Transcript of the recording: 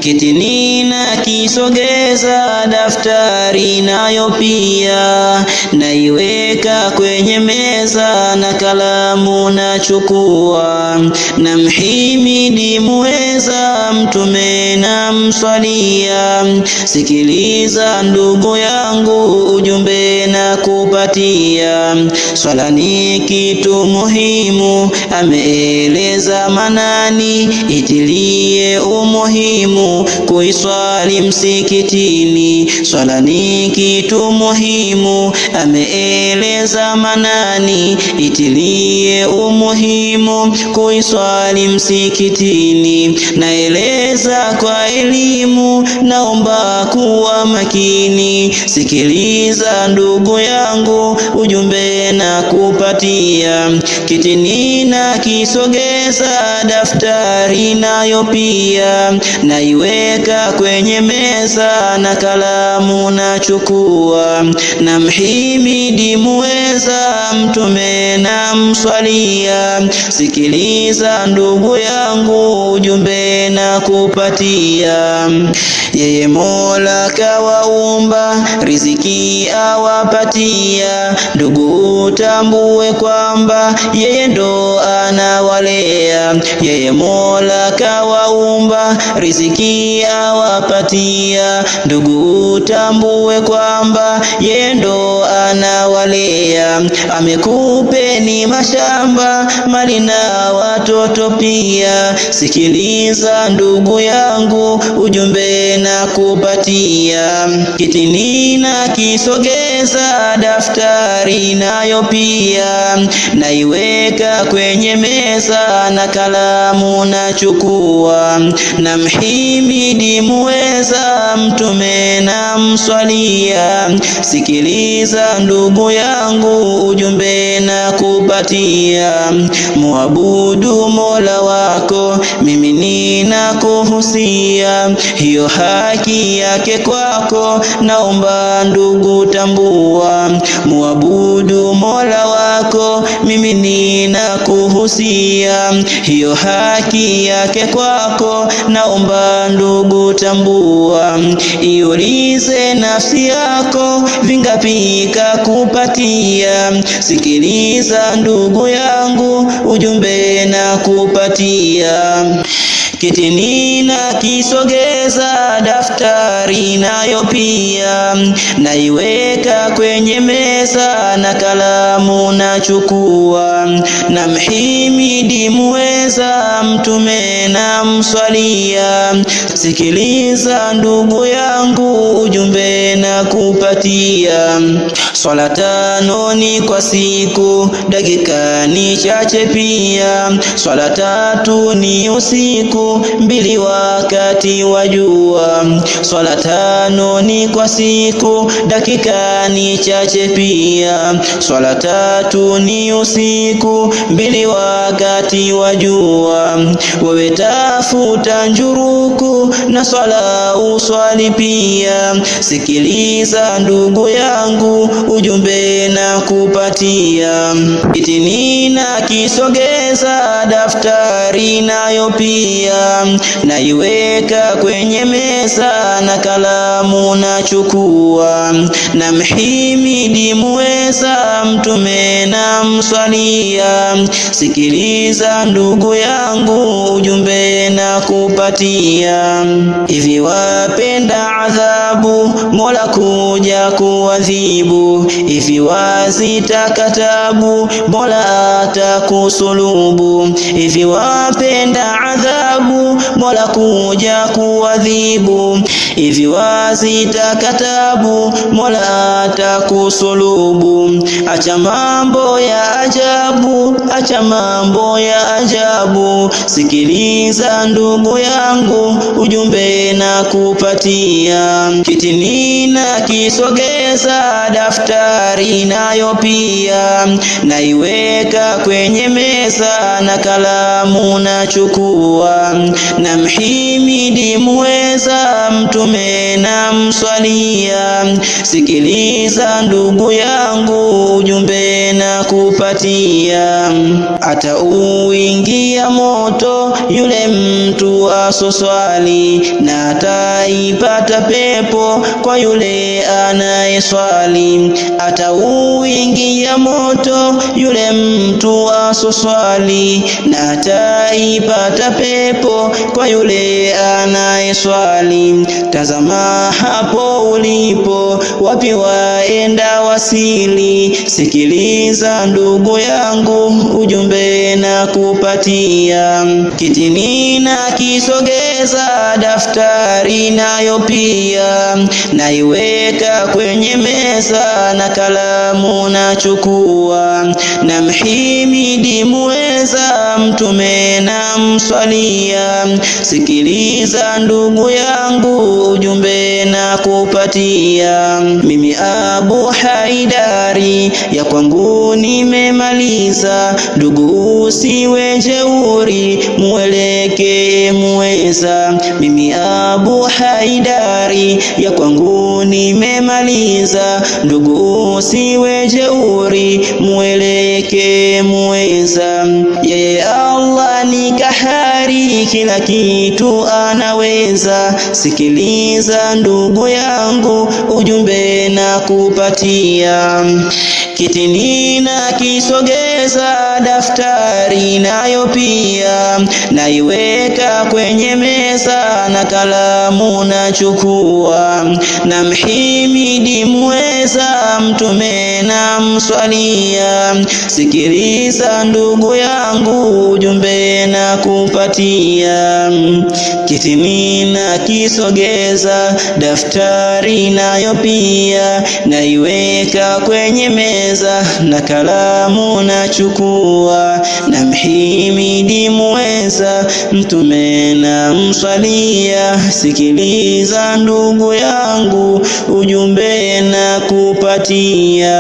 kitini na kisogeza, daftari nayo pia naiweka kwenye meza, na kalamu nachukua, na mhimidi muweza, mtume na mswalia. Sikiliza ndugu yangu, ujumbe na kupatia, swala ni kitu muhimu, ameeleza Manani, itilie umuhimu kuiswali msikitini. Swala ni kitu muhimu, ameeleza Manani, itilie umuhimu kuiswali msikitini. Naeleza kwa elimu, naomba kuwa makini. Sikiliza ndugu yangu, ujumbe na kupatia, kitini na kisogeza, daftari nayo pia naiweka kwenye meza, na kalamu nachukua, na mhimidi muweza, mtume na mswalia. Sikiliza ndugu yangu, ujumbe na kupatia, yeye Mola kawaumba, riziki awapatia. Ndugu utambue kwamba yeye ndo anawalea, yeye Mola kawaumba, riziki awapatia. Ndugu utambue kwamba yeye ndo anawalea, amekupeni mashamba, mali na watoto pia. Sikiliza ndugu yangu, ujumbe na kupatia, kitini na kisogeza, daftari nayo pia naiweka kwenye meza, na kalamu nachukua, na mhimidi muweza, mtume na mswalia. Sikiliza ndugu yangu, ujumbe na kupatia, muabudu Mola wako, mimi ninakuhusia, hiyo haki yake kwako, naomba ndugu tambua. Muabudu Mola wako, mimi ninakuhusia, hiyo haki yake kwako, naomba ndugu tambua. Iulize nafsi yako, vingapi kakupatia. Sikiliza ndugu yangu, ujumbe na kupatia, kitini na kisogeza, daftari nayo pia naiweka kwenye meza, na kalamu nachukua, na mhimidi muweza, mtume na mswalia. Sikiliza ndugu yangu, ujumbe na kupatia, swala 5 ni kwa siku, dakika ni chache pia. Swala 3 ni usiku, 2 wakati wa jua. Swala 5 ni kwa siku, dakika ni chache pia. Swala 3 ni usiku, 2 wakati wa jua. Wewe tafuta njuruku, na swala uswali pia. Sikiliza ndugu yangu, ujumbe na kupatia, kitini na kisogeza, daftari nayo pia naiweka kwenye meza, na kalamu nachukua, na mhimidi muweza, mtume na mswalia. Sikiliza ndugu yangu, ujumbe na kupatia, hivi wapenda adhabu, Mola kuja kuadhibu. Hivi wazitaka tabu, Mola atakusulubu. Hivi wapenda adhabu, Mola kuja kuadhibu. Hivi wazitaka tabu, Mola atakusulubu. Acha mambo ya ajabu, acha mambo ya ajabu. Sikiliza ndugu yangu, ujumbe na kupatia, kitini na kisogeza, daftari nayo pia naiweka kwenye meza, na kalamu nachukua, na mhimidi muweza, meza, mtume na mswalia. Sikiliza ndugu yangu, ujumbe na kupatia. Atauingia moto yule mtu asoswali, na ataipata pepo kwa yule anayeswali. Atauingia moto yule mtu asoswali, na ataipata pepo kwa yule anayeswali. Tazama hapo ulipo, wapi waenda wasili. Sikiliza ndugu yangu, ujumbe na kupatia. Kitini na kisogeza, daftari nayo pia naiweka kwenye meza, na kalamu nachukua. Na mhimidi muweza, mtume na mswalia. Sikiliza ndugu yangu, ujumbe na kupatia. Mimi Abu Haidari, ya kwangu nimemaliza. Ndugu usiwe jeuri, muelekee muweza. Mimi Abu Haidari, ya kwangu nimemaliza. Ndugu usiwe jeuri, muelekee muweza. Yeye Allah ni kahari, kila kitu anaweza. Sikiliza ndugu yangu, ujumbe na kupatia. Kitini na kisogeza, daftari nayo pia naiweka kwenye meza, na kalamu nachukua. Na mhimidi muweza, mtume na mswalia. Sikiliza ndugu yangu, ujumbe na kupatia. Kitini na kisogeza, daftari nayo pia naiweka kwenye meza, na kalamu nachukua. Na mhimidi muweza, mtume na mswalia. Sikiliza ndugu yangu, ujumbe na kupatia.